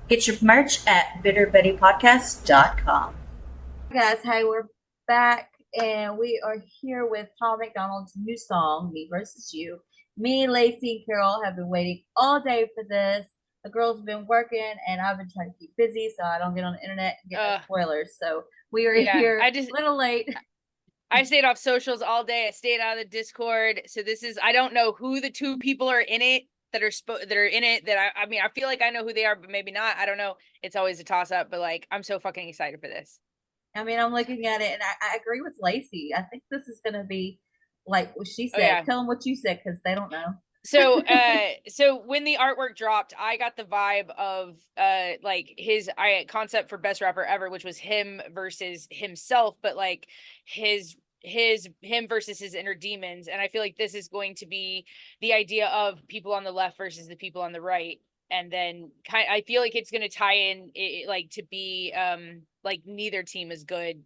Get your merch at bitterbettypodcast.com. Guys, hey, we're back and we are here with Tom McDonald's new song, Me Versus You. Me, Lacey, and Carol have been waiting all day for this. The girls have been working and I've been trying to keep busy so I don't get on the internet and get no spoilers. So we are here a little late. I stayed off socials all day. I stayed out of the Discord. So I don't know who the two people are in it that are in it that I mean, I feel like I know who they are, but maybe not. I don't know. It's always a toss up, but like, I'm so fucking excited for this. I mean, I'm looking at it and I agree with Lacey. I think this is going to be like what she said. Oh, yeah. Tell them what you said because they don't know. So when the artwork dropped, I got the vibe of like his concept for best rapper ever, which was him versus himself, but like him versus his inner demons. And I feel like this is going to be the idea of people on the left versus the people on the right. And then I feel like it's going to tie in like to be like neither team is good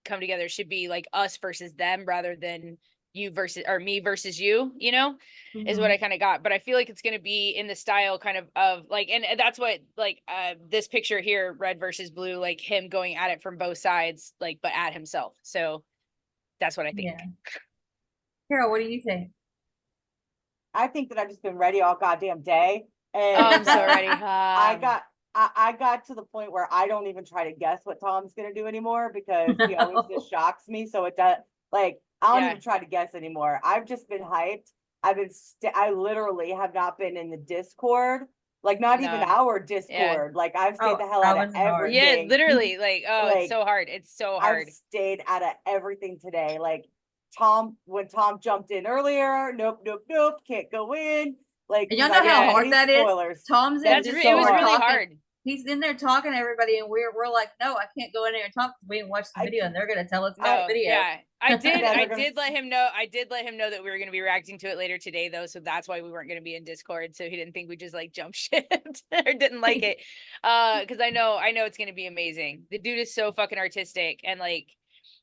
come together. It should be like us versus them rather than you versus or me versus you, you know, is what I kind of got. But I feel like it's going to be in the style kind of like, and that's what like this picture here, red versus blue, like him going at it from both sides, like, but at himself. So that's what I think. Yeah. Carol, what do you think? I think that I've just been ready all goddamn day. And I'm so ready. I got to the point where I don't even try to guess what Tom's gonna do anymore because he always just shocks me. So it does like I don't even try to guess anymore. I've just been hyped. I literally have not been in the Discord, like not even our Discord. Like I've stayed the hell out of everything. Yeah, literally. Like it's so hard. It's so hard. I've stayed out of everything today. Like when Tom jumped in earlier, nope, can't go in. Like, and y'all know how hard that is. Tom's in. It was really hard. He's in there talking to everybody, and we're like, no, I can't go in there and talk because we didn't watch the video, and they're gonna tell us about the video. Yeah, I did let him know. I did let him know that we were gonna be reacting to it later today, though, so that's why we weren't gonna be in Discord, so he didn't think we just like jump shit or didn't like it. Because I know it's gonna be amazing. The dude is so fucking artistic, and like.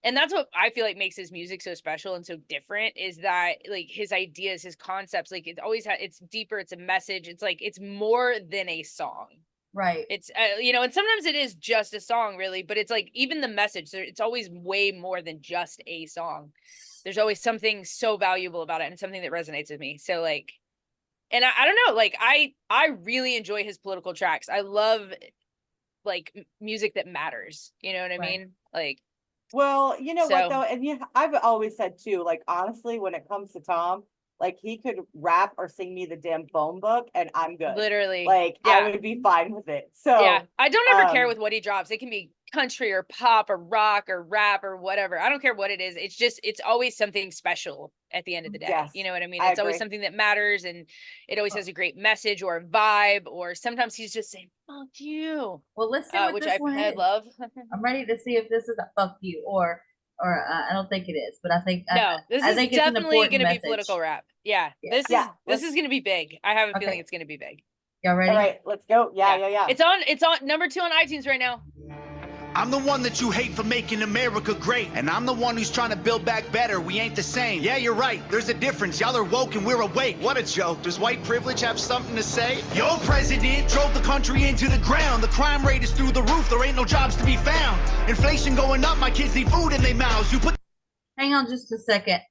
And that's what I feel like makes his music so special and so different is that like his ideas, his concepts, like it's deeper. It's a message. It's like, it's more than a song. Right. It's, you know, and sometimes it is just a song really, but it's like even the message, it's always way more than just a song. There's always something so valuable about it and something that resonates with me. So like, and I don't know, like I really enjoy his political tracks. I love like music that matters. You know what I mean? Like, well, you know what though, and I've always said too, like honestly, when it comes to Tom, like he could rap or sing me the damn phone book, and I'm good. Literally, like I would be fine with it. So yeah, I don't ever care with what he drops. It can be country or pop or rock or rap or whatever. I don't care what it is. It's always something special at the end of the day. Yes, you know what I mean? It's always something that matters, and it always has a great message or a vibe, or sometimes he's just saying "fuck you." Well, let's see what which this one I is. love. I'm ready to see if this is a "fuck you" or I don't think it is, but I think this is definitely going to be political rap. Yeah, this is going to be big. I have a feeling it's going to be big. Y'all ready? All right, let's go. Yeah. It's on number 2 on iTunes right now. I'm the one that you hate for making America great. And I'm the one who's trying to build back better. We ain't the same. Yeah, you're right. There's a difference. Y'all are woke and we're awake. What a joke. Does white privilege have something to say? Your president drove the country into the ground. The crime rate is through the roof. There ain't no jobs to be found. Inflation going up. My kids need food in their mouths. Hang on just a second.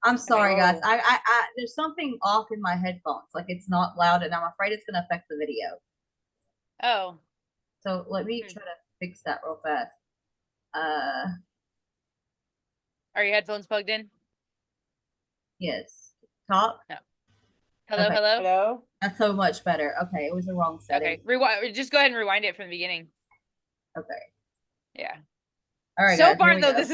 I'm sorry, guys. I there's something off in my headphones. Like it's not loud, and I'm afraid it's going to affect the video. Oh. So let me try to fix that real fast. Are your headphones plugged in? Yes. Talk. No. Hello. That's so much better. Okay, it was the wrong setting. Okay, rewind. Just go ahead and rewind it from the beginning. Okay. Yeah. All right. So guys, far though, this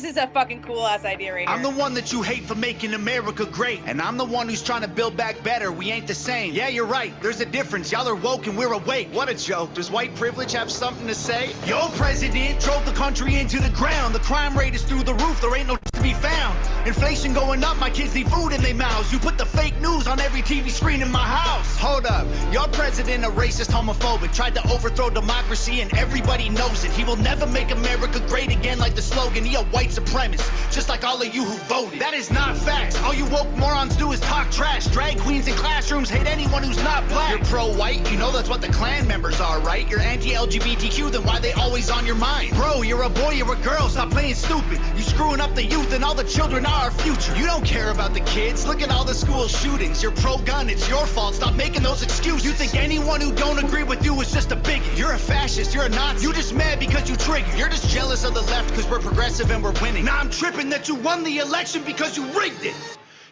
is a fucking cool ass idea right here. I'm the one that you hate for making America great, and I'm the one who's trying to build back better. We ain't the same. Yeah, you're right. There's a difference. Y'all are woke and we're awake. What a joke. Does white privilege have something to say? Your president drove the country into the ground. The crime rate is through the roof. There ain't no to be found. Inflation going up, my kids need food in their mouths. You put the fake news on every TV screen in my house. Hold up, your president a racist, homophobic, tried to overthrow democracy and everybody knows it. He will never make America great again like the slogan. He a white supremacist, just like all of you who voted. That is not facts. All you woke morons do is talk trash. Drag queens in classrooms hate anyone who's not black. You're pro-white, you know that's what the Klan members are, right? You're anti-LGBTQ, then why they always on your mind? Bro, you're a boy, you're a girl, stop playing stupid. You screwing up the youth and all the children are our future. You don't care about the kids, look at all the school shootings. You're pro-gun, it's your fault, stop making those excuses. You think anyone who don't agree with you is just a bigot. You're a fascist, you're a Nazi. You just mad because you triggered. You're just jealous of the left because we're progressive and we're winning. Now I'm tripping that you won the election because you rigged it.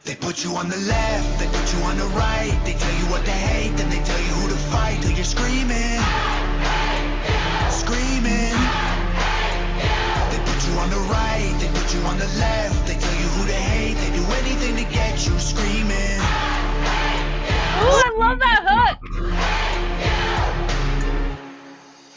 They put you on the left, they put you on the right. They tell you what to hate, then they tell you who to fight. Till you're screaming, screaming. They put you on the right, they put you on the left. They tell you who to hate, they do anything to get you screaming. Oh, I love that hook.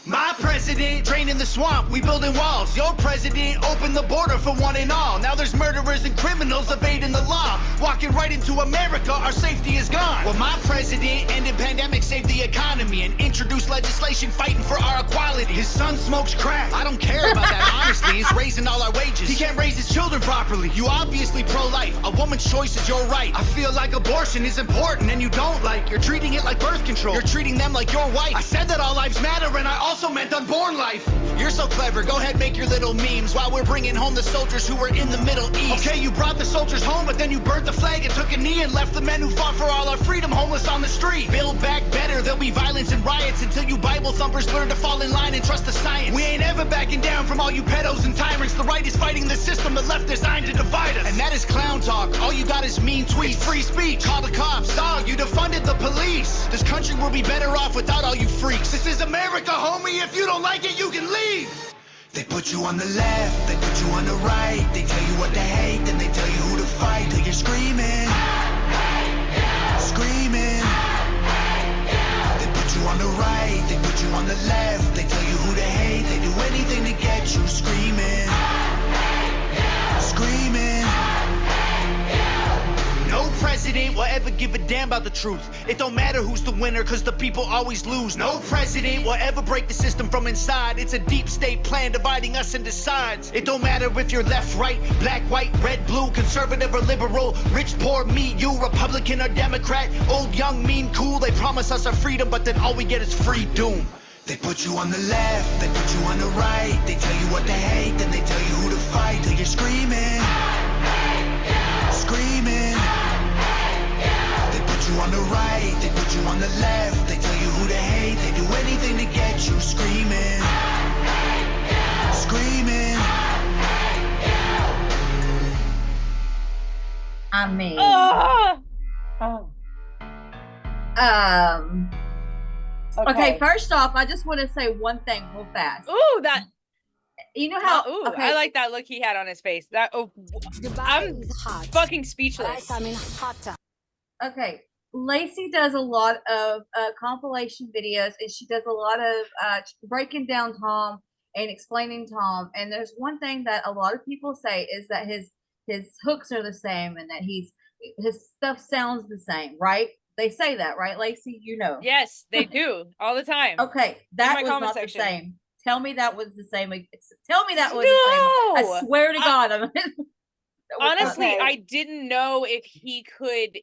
My president draining the swamp, we building walls. Your president opened the border for one and all. Now there's murderers and criminals evading the law. Walking right into America, our safety is gone. Well, my president ended pandemic, saved the economy, and introduced legislation fighting for our equality. His son smokes crack. I don't care about that, honestly. He's raising all our wages. He can't raise his children properly. You obviously pro-life. A woman's choice is your right. I feel like abortion is important and you don't like. You're treating it like birth control. You're treating them like your wife. I said that all lives matter and I also meant unborn life. You're so clever, go ahead make your little memes while we're bringing home the soldiers who were in the Middle East. Okay, you brought the soldiers home, but then you burnt the flag and took a knee and left the men who fought for all our freedom homeless on the street. Build back better, there'll be violence and riots until you Bible thumpers learn to fall in line and trust the science. We ain't ever backing down from all you pedos and tyrants. The right is fighting the system, the left designed to divide us. And that is clown talk, all you got is mean tweets. It's free speech, call the cops, dog, you defunded the police. This country will be better off without all you freaks. This is America, homie, if you don't like it, you can leave. They put you on the left, they put you on the right. They tell you what to hate, then they tell you who to fight. Till you're screaming, screaming. They put you on the right, they put you on the left. They tell you who to hate, they do anything to get you screaming, screaming. No president will ever give a damn about the truth. It don't matter who's the winner, cause the people always lose. No president will ever break the system from inside. It's a deep state plan dividing us into sides. It don't matter if you're left, right, black, white, red, blue, conservative or liberal, rich, poor, me, you, Republican or Democrat, old, young, mean, cool. They promise us our freedom, but then all we get is free doom. They put you on the left, they put you on the right. They tell you what to hate, then they tell you who to fight. Till you're screaming, screaming. They put you on the right, they put you on the left. They tell you who to hate, they do anything to get you screaming, screaming. I mean, Oh. okay, first off, I just want to say one thing real fast. Ooh, that. You know how? Ooh, okay, I like that look he had on his face. That. Oh, I'm fucking speechless. Okay, Lacey does a lot of compilation videos, and she does a lot of breaking down Tom and explaining Tom. And there's one thing that a lot of people say is that his hooks are the same, and that his stuff sounds the same, right? They say that, right, Lacey? You know. Yes, they do all the time. Okay, that my was comment not section. the same. Tell me that was the same. Tell me that was No! the same. I swear to God. that was not- Honestly, Okay. I didn't know if he could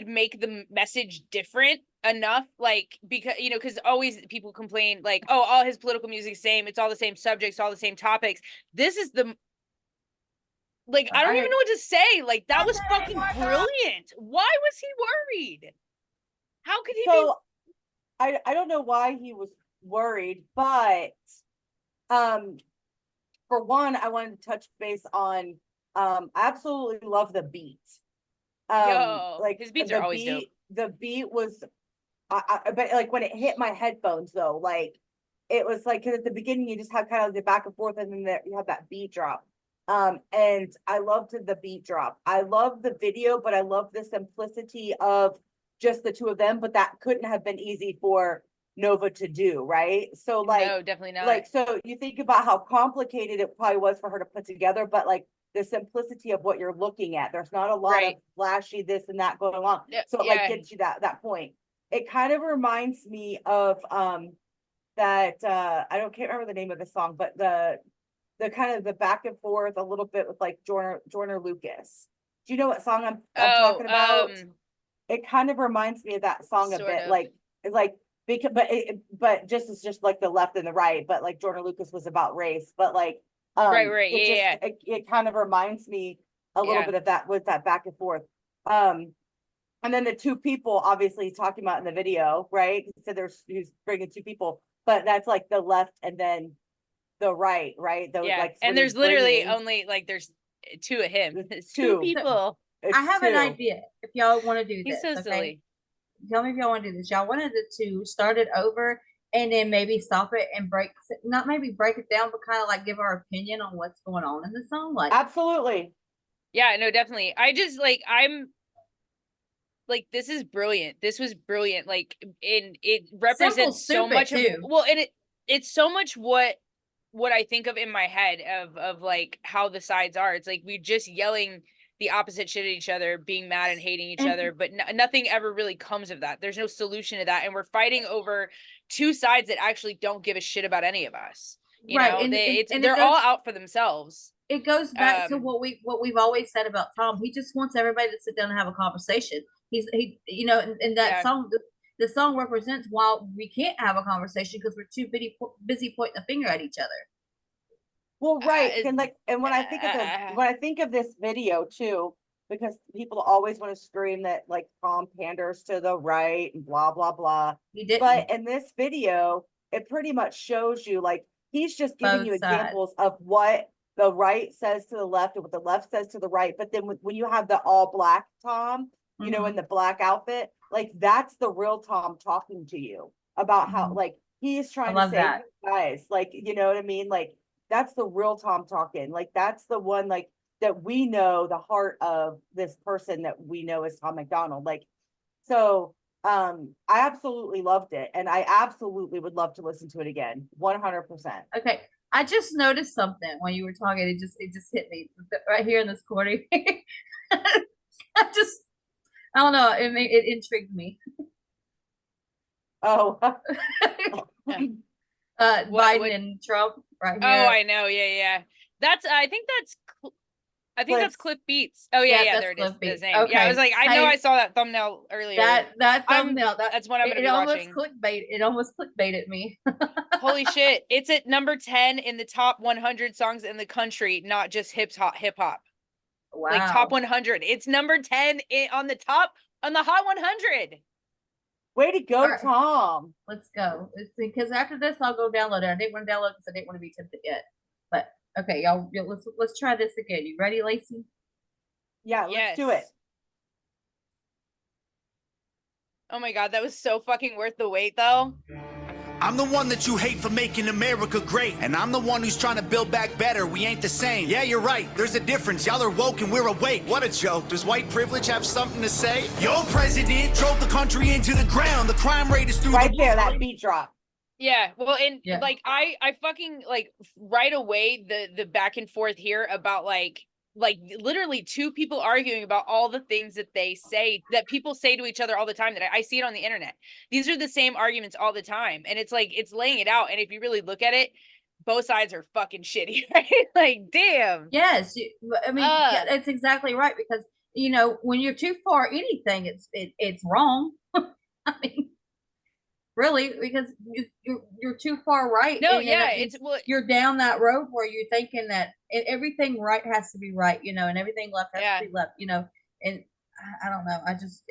make the message different enough, like, because because always people complain like, oh, all his political music is the same, it's all the same subjects, all the same topics. This is the like, I don't even know what to say. Like, that was fucking brilliant. Why was he worried? How could he So I don't know why he was worried, but for one, I wanted to touch base on I absolutely love the beat. Yo, Like his beats the are always dope. The beat was but like when it hit my headphones though, like it was like, because at the beginning you just had kind of the back and forth, and then you have that beat drop. And I loved the beat drop. I love the video, but I love the simplicity of just the two of them. But that couldn't have been easy for Nova to do, right? So like, No, definitely not. like, so you think about how complicated it probably was for her to put together, but like the simplicity of what you're looking at. There's not a lot of flashy this and that going on. So it like gets you that point. It kind of reminds me of that can't remember the name of the song, but the kind of the back and forth a little bit with like Joyner Lucas. Do you know what song I'm talking about? It kind of reminds me of that song a bit, like it's like because but it's just like the left and the right, but like Joyner Lucas was about race, but like it kind of reminds me a little bit of that with that back and forth. And then the two people obviously he's talking about in the video, right? So he's bringing two people, but that's like the left and then the right? Like, and there's literally only like there's two of him. It's two people. I have an idea if y'all want to do this. He's so silly. Tell me if y'all want to do this. Y'all wanted to start it over and then maybe stop it and not maybe break it down, but kind of like give our opinion on what's going on in the song. Like, absolutely. Yeah, no, definitely. I just like, I'm like, this is brilliant. This was brilliant. Like, it represents so much of, and it's so much what I think of in my head of like how the sides are. It's like we're just yelling the opposite shit at each other, being mad and hating each other, but nothing ever really comes of that. There's no solution to that, and we're fighting over two sides that actually don't give a shit about any of us. You know, they're all out for themselves. It goes back to what we've always said about Tom. He just wants everybody to sit down and have a conversation. He in that song, the song represents why we can't have a conversation because we're too busy pointing the finger at each other. Well, right, and when I think of this video too, because people always want to scream that like Tom panders to the right and blah blah blah. He didn't. But in this video, it pretty much shows you like he's just giving you examples of what the right says to the left and what the left says to the right. But then when you have the all black Tom, you know, in the black outfit, like that's the real Tom talking to you about how like he's trying to say, guys, like, you know what I mean? Like that's the real Tom talking. Like that's the one like that we know the heart of this person that we know as Tom McDonald. Like, so I absolutely loved it. And I absolutely would love to listen to it again. 100%. Okay. I just noticed something when you were talking. It just hit me right here in this corner. I don't know. It intrigued me. Oh. Biden and Trump right here. Oh, I know. Yeah. I think that's Cliff Beats. Oh yeah, there it is. His name. Okay. Yeah, I was like, I know I saw that thumbnail earlier. That thumbnail. That's what I'm gonna be watching. It almost clickbaited me. Holy shit! It's at number 10 in the top 100 songs in the country, not just hip hop. Wow. Like top 100. It's number 10 on the Hot 100. Way to go, right. Tom. Let's go. Because after this, I'll go download it. I didn't want to download because I didn't want to be tempted yet. But okay, y'all, let's try this again. You ready, Lacey? Yeah, let's do it. Oh my God, that was so fucking worth the wait, though. I'm the one that you hate for making America great. And I'm the one who's trying to build back better. We ain't the same. Yeah, you're right. There's a difference. Y'all are woke and we're awake. What a joke. Does white privilege have something to say? Your president drove the country into the ground. The crime rate is through right the there, that beat drop. Yeah, well, and like I fucking like right away the back and forth here about like literally two people arguing about all the things that they say that people say to each other all the time, that I see it on the internet. These are the same arguments all the time, and it's like it's laying it out. And if you really look at it, both sides are fucking shitty, right? Like, damn. Yes, I mean that's exactly right, because you know when you're too far anything, it's wrong. I mean. Really, because you're too far right. No, you're down that road where you're thinking that everything right has to be right, you know, and everything left has to be left, you know. And I don't know. I just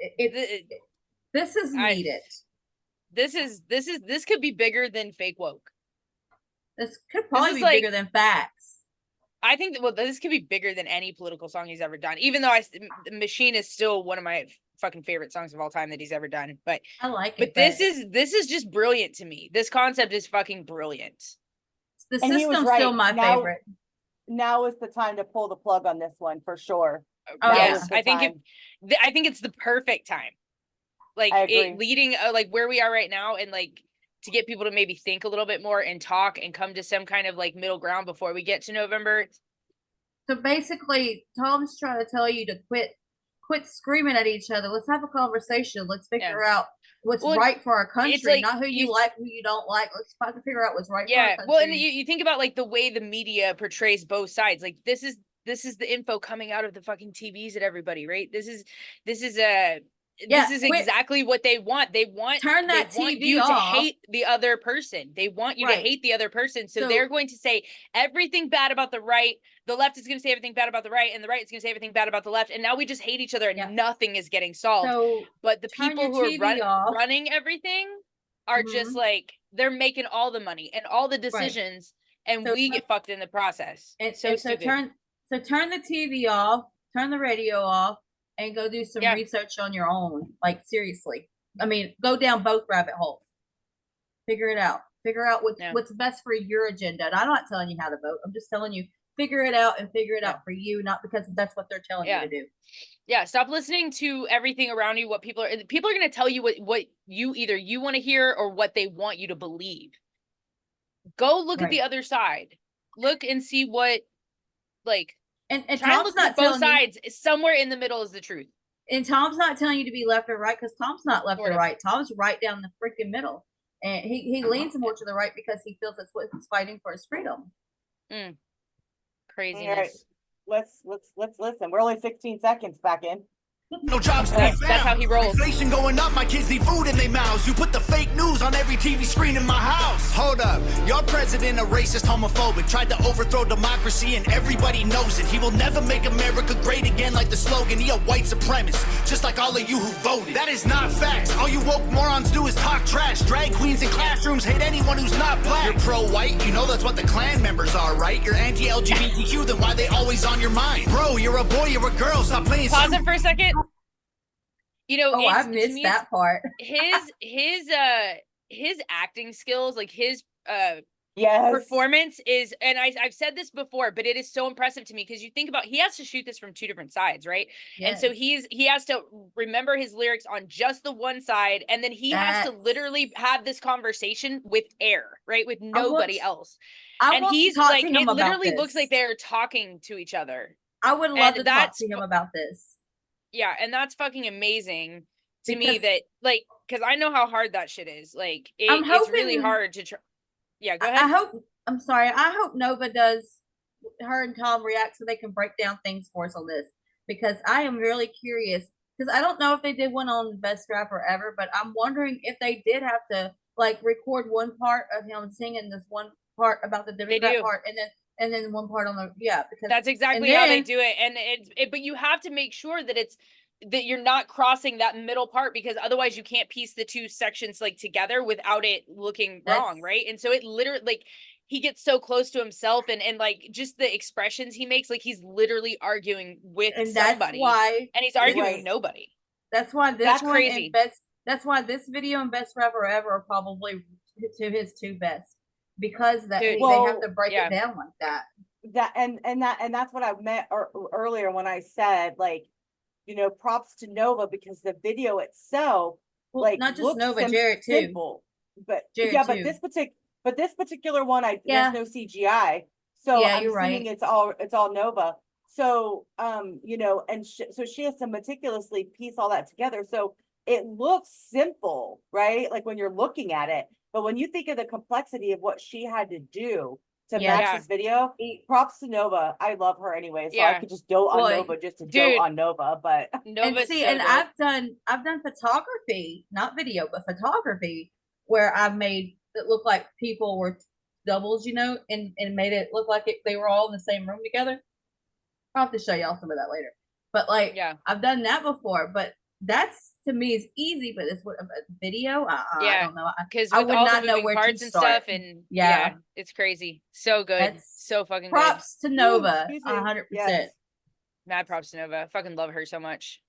this is needed. This could be bigger than fake woke. This could probably be bigger than facts. I think that this could be bigger than any political song he's ever done. Even though Machine is still one of my fucking favorite songs of all time that he's ever done, but I like it. But this is just brilliant to me. This concept is fucking brilliant. The system's still my favorite. Now is the time to pull the plug on this one for sure. Yes, I think it's the perfect time. Like it leading like where we are right now, and like to get people to maybe think a little bit more and talk and come to some kind of like middle ground before we get to November. So basically, Tom's trying to tell you to quit screaming at each other. Let's have a conversation. Let's figure out what's right for our country, not who you like, who you don't like. Let's try to figure out what's right for our country. Well, and you think about like the way the media portrays both sides. Like this is the info coming out of the fucking TVs at everybody, right? This is exactly what they want. They want TV you off. to hate the other person. They want you to hate the other person. So they're going to say everything bad about the right. The left is going to say everything bad about the right, and the right is going to say everything bad about the left. And now we just hate each other, and nothing is getting solved. But the people who are running everything are just like, they're making all the money and all the decisions, and we get fucked in the process. So stupid. So turn the TV off, turn the radio off, and go do some research on your own. Like, seriously. I mean, go down both rabbit holes. Figure it out. Figure out what's best for your agenda. And I'm not telling you how to vote. I'm just telling you, figure it out and figure it out for you, not because that's what they're telling you to do. Yeah, stop listening to everything around you. What people are going to tell you what you want to hear or what they want you to believe. Go look at the other side. Look and see what, like, and try and look at both sides. Somewhere in the middle is the truth. And Tom's not telling you to be left or right, because Tom's not left or right. Tom's right down the freaking middle, and he leans more to the right because he feels that's what he's fighting for, his freedom. Craziness. All right. Let's listen. We're only 16 seconds back in. No jobs to be found. That's how he rolls. Inflation going up, my kids need food in their mouths. You put the fake news on every TV screen in my house. Hold up, your president a racist, homophobic, tried to overthrow democracy and everybody knows it. He will never make America great again like the slogan. He a white supremacist, just like all of you who voted. That is not facts. All you woke morons do is talk trash. Drag queens in classrooms hate anyone who's not black. You're pro-white, you know that's what the Klan members are, right? You're anti-LGBTQ, then why they always on your mind? Bro, you're a boy, you're a girl, stop playing. Pause it for a second. You know, I missed that part. his acting skills, like his Yes. performance is, and I've said this before, but it is so impressive to me because you think about, he has to shoot this from two different sides, right? Yes. And so he has to remember his lyrics on just the one side, and then he has to literally have this conversation with air, right? With nobody else. And he's like, it literally looks like they're talking to each other. I would love to talk to him about this. Yeah, and that's fucking amazing to me, that, like, because I know how hard that shit is. Like, it's really hard to try. Yeah, go ahead. I hope Nova does, her and Tom react so they can break down things for us on this, because I am really curious, because I don't know if they did one on Best Rapper Ever, but I'm wondering if they did have to, like, record one part of him singing this one part about the Democrat part, and then one part on the, because that's exactly how they do it. And but you have to make sure that that you're not crossing that middle part, because otherwise you can't piece the two sections like together without it looking wrong, right? And so it literally, like, he gets so close to himself, and like just the expressions he makes, like he's literally arguing with somebody, and he's arguing with nobody. That's why this crazy. That's why this video and Best Rapper Ever are probably his two best, because they have to break it down like that. That's what I meant earlier when I said, like, you know, props to Nova, because the video itself, like, not just Nova, Jared too. Simple, but Jared too. but this particular one, there's no CGI, so I'm assuming it's all Nova. So, you know, and so she has to meticulously piece all that together. So it looks simple, right? Like when you're looking at it, but when you think of the complexity of what she had to do to match this video, props to Nova. I love her anyway, so I could just dote on Nova just to dote on Nova. But I've done photography, not video, but photography, where I've made it look like people were doubles, you know, and made it look like they were all in the same room together. I'll have to show y'all some of that later. But like, I've done that before, but that's, to me, is easy. But it's what a video. I don't know, because I would not know where parts to start. And stuff, and it's crazy. So good, so fucking props to Nova, 100%. Mad props to Nova. I fucking love her so much.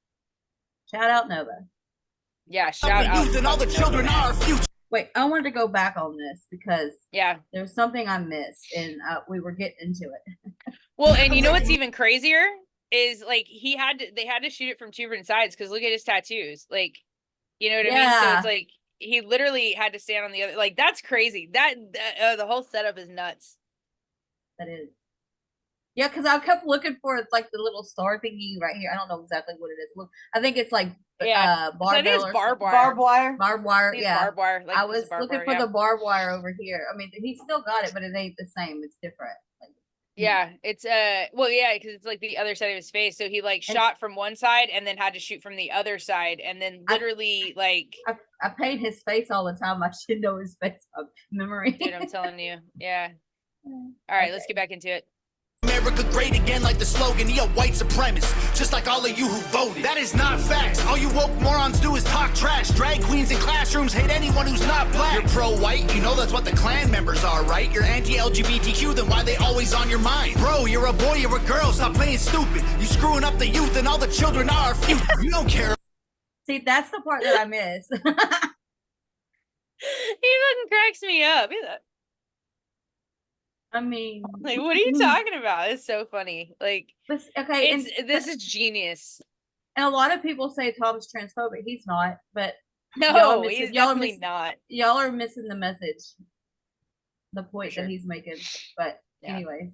Shout out Nova. Yeah, shout out. And all the children are our future. Wait, I wanted to go back on this because there's something I missed, and we were getting into it. Well, and you know what's even crazier is, like, they had to shoot it from two different sides, because look at his tattoos, like, you know what I mean? So it's like he literally had to stand on the other. Like, that's crazy. That the whole setup is nuts. That is. Yeah, because I kept looking for it's like the little star thingy right here. I don't know exactly what it is. Look, I think it's like Yeah. So I think barbell it's or barbed something. wire. Barbed wire. Barbed wire, I think it's yeah. barbed wire. Like I a piece was of barbed looking wire, for the barbed wire over here. I mean, he still got it, but it ain't the same. It's different. Like, yeah, it's well, yeah, because it's like the other side of his face. So he like And- shot from one side and then had to shoot from the other side, and then literally like I paint his face all the time. I should know his face of memory. dude, I'm telling you, yeah. All right, let's get back into it. America great again like the slogan, he a white supremacist, just like all of you who voted. That is not facts. All you woke morons do is talk trash. Drag queens in classrooms hate anyone who's not black. You're pro-white, you know that's what the Klan members are, right? You're anti-LGBTQ, then why they always on your mind? Bro, you're a boy, you're a girl, stop playing stupid. You screwing up the youth and all the children are our future. You don't care. See, that's the part that I miss. He fucking cracks me up. He's I mean, like, what are you talking about? It's so funny. Like, okay, this is genius. and a lot of people say Tom's transphobic. He's not, but No, he's definitely not. Y'all are missing the message, the point Sure. that he's making. But Yeah. anyways,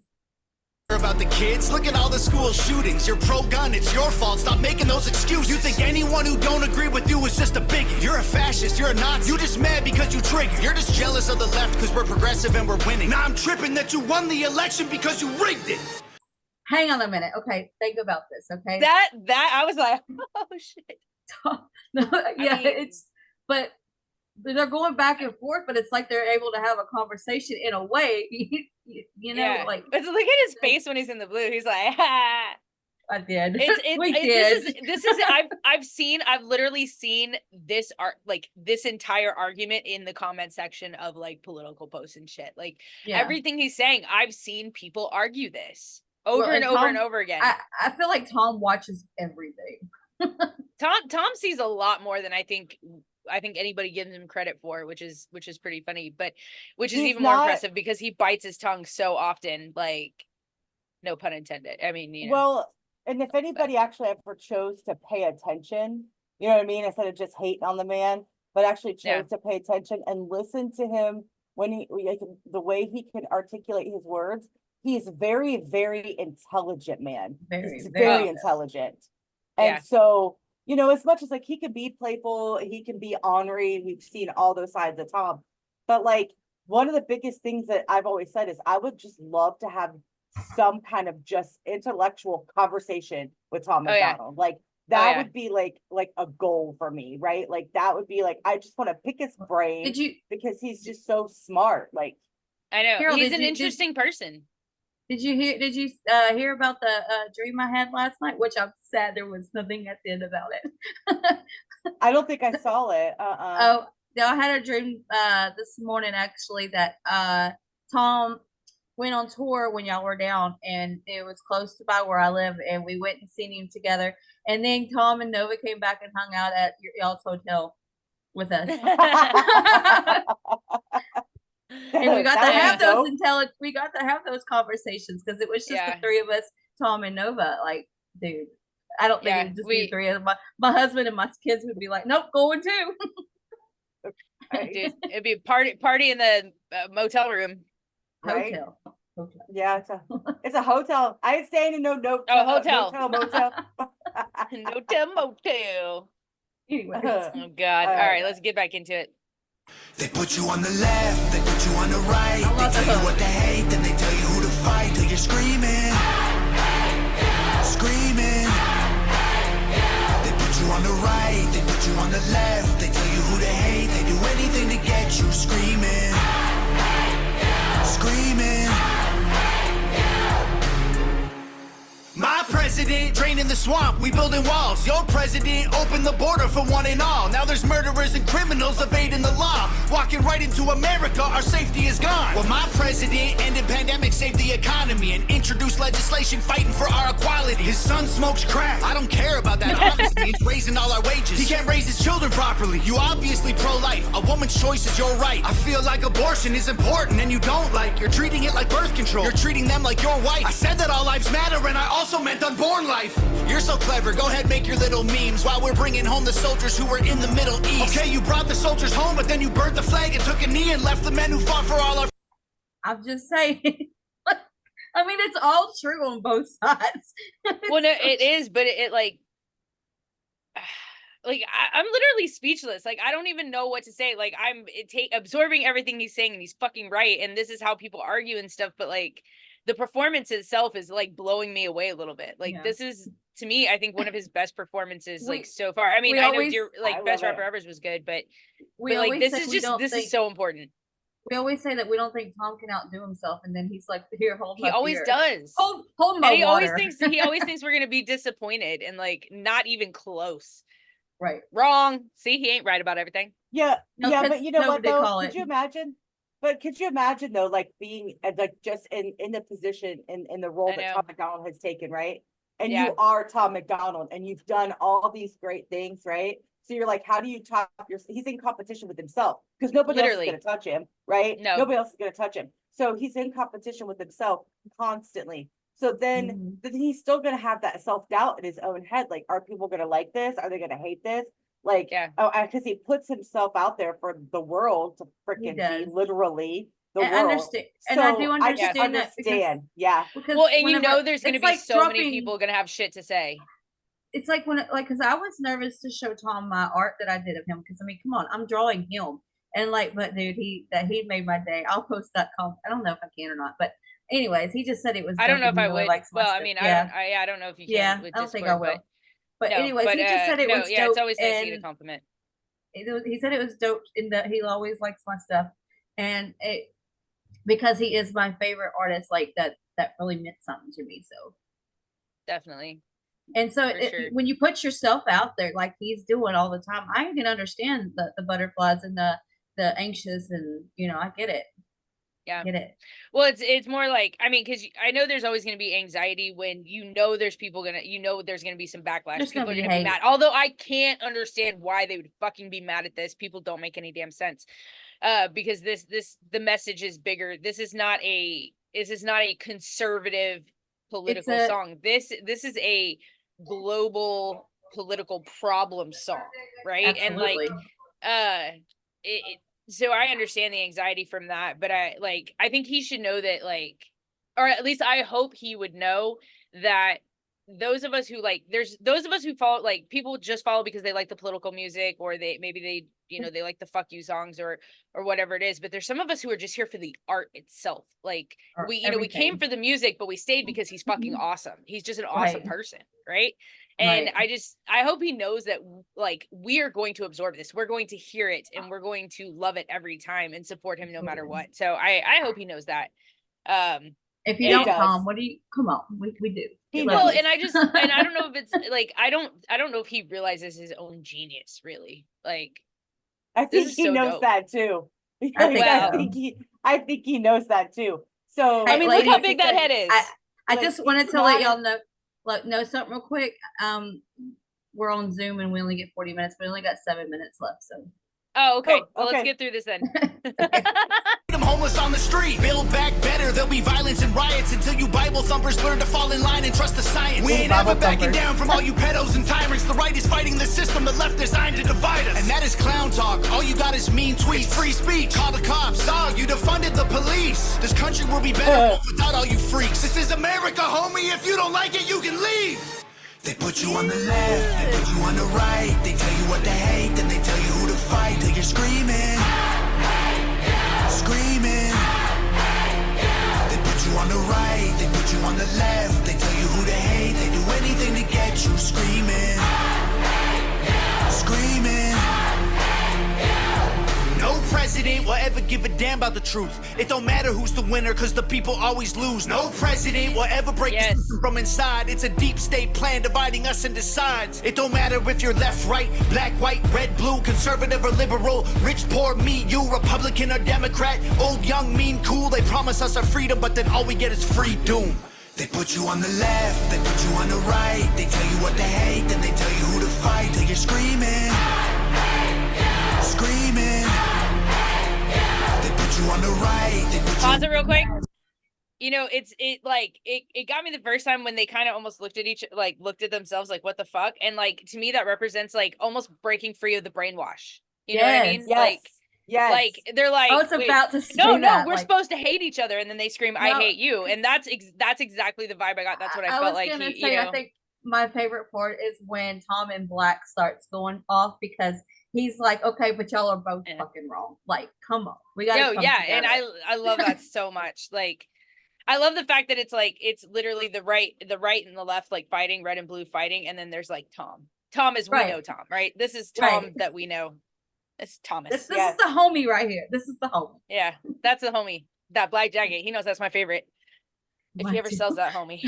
About the kids, look at all the school shootings. You're pro-gun, it's your fault. Stop making those excuses. You think anyone who don't agree with you is just a bigot. You're a fascist, you're a Nazi. You just mad because you triggered. You're just jealous of the left because we're progressive and we're winning. Now I'm tripping that you won the election because you rigged it. hang on a minute. Okay, think about this. Okay, That I was like, oh shit. no, yeah, mean- it's but they're going back and forth, but it's like they're able to have a conversation in a way. You know, Yeah. like But look at his face when he's in the blue. He's like, ha. I did. It's We did. this is I've literally seen this this entire argument in the comment section of like political posts and shit. Like Yeah. everything he's saying, I've seen people argue this over Well, and and over Tom- and over again. I feel like Tom watches everything. Tom sees a lot more than I think anybody gives him credit for, which is pretty funny, but which is He's even more not- impressive because he bites his tongue so often, like no pun intended. I mean, you know. Well, and if anybody actually ever chose to pay attention, you know what I mean, instead of just hating on the man, but actually chose Yeah. to pay attention and listen to him when like, the way he can articulate his words, he's very, very intelligent man. He's very intelligent. And Yeah. so, you know, as much as like he can be playful, he can be ornery, we've seen all those sides of Tom. But like one of the biggest things that I've always said is I would just love to have some kind of just intellectual conversation with Tom Oh, yeah. McDonald. Like that yeah. would be like a goal for me, right? Like that would be like I just want to pick his brain Did you because he's just so smart. Like I know Carol, he's did an you- interesting person. hear about the dream I had last night? Which I'm sad there was nothing at the end about it. I don't think I saw it. Oh, no, I had a dream this morning actually that Tom went on tour when y'all were down, and it was close to by where I live, and we went and seen him together. And then Tom and Nova came back and hung out at y'all's hotel with us. And we got to have those we got to have those conversations because it was just Yeah. the three of us, Tom and Nova. Like, dude, I don't think Yeah, it would just be the three of them. My husband and my kids would be like, nope, going too. Dude, it'd be a party in the motel room. Right? Hotel. Yeah, it's a hotel. I ain't staying in no Hotel. motel. No motel. Anyways. Oh God! All right, let's get back into it. They put you on the left, they put you on the right. I love They the tell you hook. what to hate, then they tell you who to fight till you're screaming. Screaming. They put you on the right, they put you on the left. They tell you who to hate, they do anything to get you screaming. Screaming. My president draining the swamp, we building walls. Your president opened the border for one and all. Now there's murderers and criminals evading the law. Walking right into America, our safety is gone. Well, my president ended pandemic, saved the economy, and introduced legislation fighting for our equality. His son smokes crack. I don't care about that, honestly. He's raising all our wages. He can't raise his children properly. You obviously pro-life. A woman's choice is your right. I feel like abortion is important and you don't like. You're treating it like birth control. You're treating them like your wife. I said that all lives matter and I also meant unborn life. You're so clever. Go ahead, make your little memes while we're bringing home the soldiers who were in the Middle East. Okay, you brought the soldiers home, but then you burned the flag and took a knee and left the men who fought for all our... I'm just saying. I mean, it's all true on both sides. Well, no, it is, but it like I'm literally speechless. Like I don't even know what to say. Like I'm absorbing everything he's saying, and he's fucking right. And this is how people argue and stuff. But like the performance itself is like blowing me away a little bit. Like this is, to me, I think one of his best performances like so far. I mean, I know Best Rapper Ever's was good, but like this is so important. We always say that we don't think Tom can outdo himself, and then he's like, "Here, hold my He always beer. does. Hold my and water." he always thinks we're gonna be disappointed, and like not even close. Right. Wrong. See, he ain't right about everything. Yeah, No, yeah, but you know what though? Could you imagine? But could you imagine though, like being like just in the position in the role that Tom McDonald has taken, right? And you are Tom McDonald, and you've done all these great things, right? So you're like, how do you top he's in competition with himself because nobody else is going to touch him, right? No. Nobody else is going to touch him. So he's in competition with himself constantly. So then he's still going to have that self-doubt in his own head. Like, are people going to like this? Are they going to hate this? Like, because he puts himself out there for the world to freaking see, literally. The world. Understand, and I do understand that because, well, and you know there's going to be so many people going to have shit to say. It's like because I was nervous to show Tom my art that I did of him, because I mean, come on, I'm drawing him, and like, but dude, he made my day. I'll post that comment. I don't know if I can or not, but anyways, he just said it was. I don't know if I really would. Well, I mean, I don't know if you can. Yeah, with I don't Discord, think I will. But anyways, he just said it was dope. Yeah, it's always nice to get a compliment. He said it was dope in that he always likes my stuff, and because he is my favorite artist, like that really meant something to me. So definitely. And so when you put yourself out there like he's doing all the time, I can understand the butterflies and the anxious, and I get it. Yeah. Get it. Well, it's more like, I mean, because I know there's always going to be anxiety when there's people there's going to be some backlash. People are going to be mad. Although I can't understand why they would fucking be mad at this. People don't make any damn sense. Because the message is bigger. This is not a conservative political song. This is a global political problem song, right? Absolutely. And like so I understand the anxiety from that, but I think he should know that, like, or at least I hope he would know that those of us who there's those of us who follow, like, people just follow because they like the political music, or they they like the fuck you songs or whatever it is, but there's some of us who are just here for the art itself. Like, we came for the music, but we stayed because he's fucking awesome. He's just an awesome person, right? And I hope he knows that, like, we are going to absorb this. We're going to hear it, and we're going to love it every time and support him no matter what. So I hope he knows that. If you don't, Tom, what do you? Come on, we do. Well, and I don't know if it's like, I don't know if he realizes his own genius, really. Like, I think he knows that too. I think he knows that too. So I mean, look how big that head is. I just wanted to let y'all know something real quick. We're on Zoom and we only get 40 minutes. We only got 7 minutes left. So. Oh, okay. Well, let's get through this then. I'm homeless on the street. Build back better. There'll be violence and riots until you Bible thumpers learn to fall in line and trust the science. We ain't ever backing down from all you pedos and tyrants. The right is fighting the system, the left designed to divide us. And that is clown talk. All you got is mean tweets. It's free speech. Call the cops. Dog, you defunded the police. This country will be better off without all you freaks. This is America, homie. If you don't like it, you can leave. They put you on the left, they put you on the right. They tell you what to hate, then they tell you who to fight. Till you're screaming, screaming. They put you on the right, they put you on the left. They tell you who to hate, they do anything to get you screaming, screaming. No president will ever give a damn about the truth. It don't matter who's the winner, cause the people always lose. No president will ever break the system from inside. It's a deep state plan dividing us into sides. It don't matter if you're left, right, black, white, red, blue, conservative or liberal, rich, poor, me, you, Republican or Democrat, old, young, mean, cool. They promise us our freedom, but then all we get is free doom. They put you on the left, they put you on the right. They tell you what to hate, then they tell you who to fight. Till you're screaming, screaming. On the right, pause it real quick. It got me the first time when they kind of almost looked at themselves like, what the fuck? And like, to me, that represents like almost breaking free of the brainwash. You know what I mean? Yes. Like, Yes. Like they're like, I was "Wait, about to say no, that, we're like- supposed to hate each other," and then they scream, "I No, hate you," and that's exactly the vibe I got. That's what I felt was like. gonna He, say, I think my favorite part is when Tom and Black starts going off because he's like, "Okay, but y'all are both fucking wrong. Like, come on, we gotta come together." and I love that so much. Like, I love the fact that it's like it's literally the right and the left like fighting, red and blue fighting, and then there's like Tom. Tom is we Right. know Tom, right? This is Tom Right. that we know. It's Thomas. This is the homie right here. This is the homie. Yeah, that's the homie. That black jacket. He knows that's my favorite. If he ever What? sells that homie,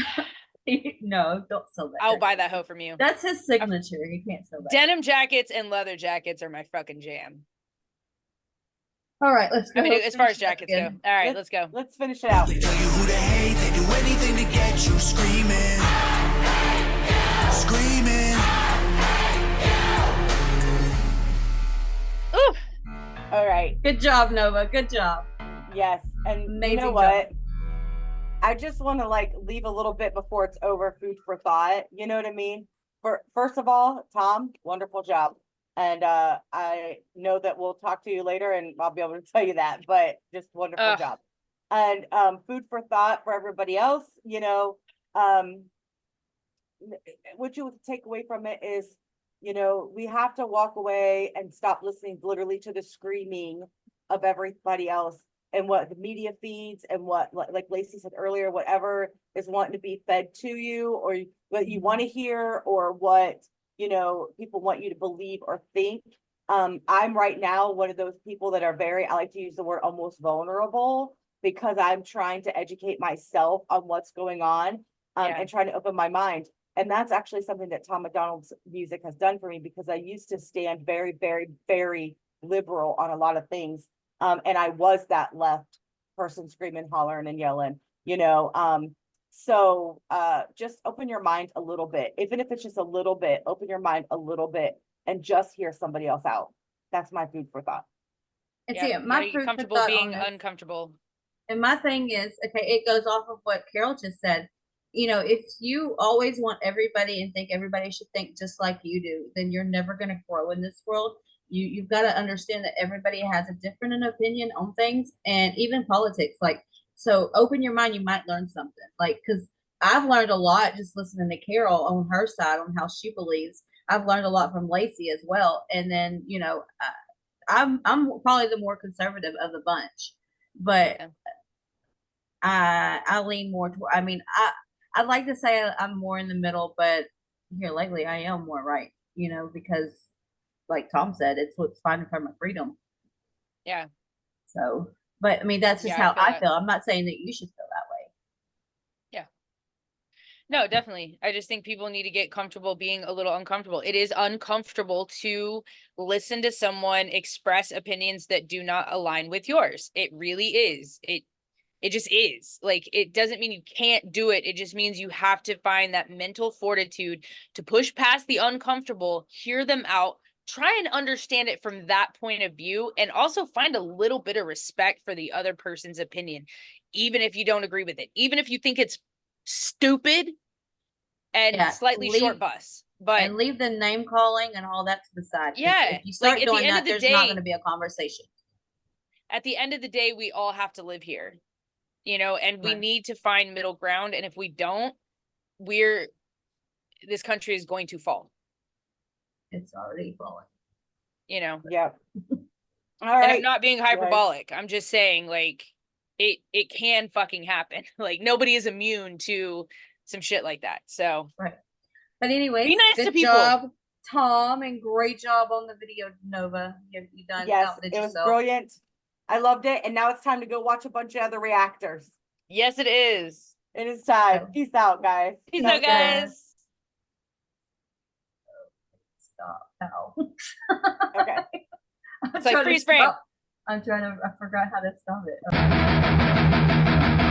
No, don't sell that. I'll buy that hoe from you. That's his signature. You can't sell that. Denim jackets and leather jackets are my fucking jam. All right, let's go. I mean, as far as jackets go. All right, let's go. Let's finish it out. They tell you who to hate, they do anything to get you screaming. Screaming. Ooh. All right. Good job, Nova. Good job. Yes. And Amazing you know what? I just want to like leave a little bit before it's over, food for thought. You know what I mean? First of all, Tom, wonderful job. And I know that we'll talk to you later and I'll be able to tell you that, but just wonderful job. And food for thought for everybody else, you know, what you would take away from it is, you know, we have to walk away and stop listening literally to the screaming of everybody else and what the media feeds and what, like Lacey said earlier, whatever is wanting to be fed to you or what you want to hear or what, you know, people want you to believe or think. I'm right now one of those people that are I like to use the word almost vulnerable because I'm trying to educate myself on what's going on and trying to open my mind. And that's actually something that Tom McDonald's music has done for me because I used to stand very, very, very liberal on a lot of things. And I was that left person screaming, hollering and yelling, you know. So just open your mind a little bit, even if it's just a little bit, open your mind a little bit and just hear somebody else out. That's my food for thought. And see, my food comfortable for thought being on this, uncomfortable. and my thing is, okay, it goes off of what Carol just said. You know, if you always want everybody and think everybody should think just like you do, then you're never going to grow in this world. You've got to understand that everybody has a different opinion on things and even politics. Like, so open your mind, you might learn something. Like, because I've learned a lot just listening to Carol on her side on how she believes. I've learned a lot from Lacey as well. And then, you know, I'm probably the more conservative of the bunch, but I lean more toward, I mean, I'd like to say I'm more in the middle, but here lately I am more right, you know, because like Tom said, it's what's fighting for my freedom. Yeah. So, but I mean, that's just how I feel. I'm not saying that you should feel that way. Yeah. No, definitely. I just think people need to get comfortable being a little uncomfortable. It is uncomfortable to listen to someone express opinions that do not align with yours. It really is. It just is. Like, it doesn't mean you can't do it. It just means you have to find that mental fortitude to push past the uncomfortable, hear them out, try and understand it from that point of view, and also find a little bit of respect for the other person's opinion, even if you don't agree with it, even if you think it's stupid and slightly short bus. But and leave the name calling and all that to the side. Yeah. If you start like, doing that, there's not going to be a conversation. At the end of the day, we all have to live here, you know, and we need to find middle ground. And if we don't, this country is going to fall. It's already falling. You know? Yep. All right. And I'm not being hyperbolic. I'm just saying, like, it can fucking happen. Like, nobody is immune to some shit like that. So right. But anyway, be nice good to people. Job, Tom, and great job on the video, Nova. You done it was brilliant. I loved it. And now it's time to go watch a bunch of other reactors. Yes, it is. It is time. Peace out, guys. Peace out, guys. Stop. Ow. Okay. It's like freeze frame. I forgot how to stop it. Okay.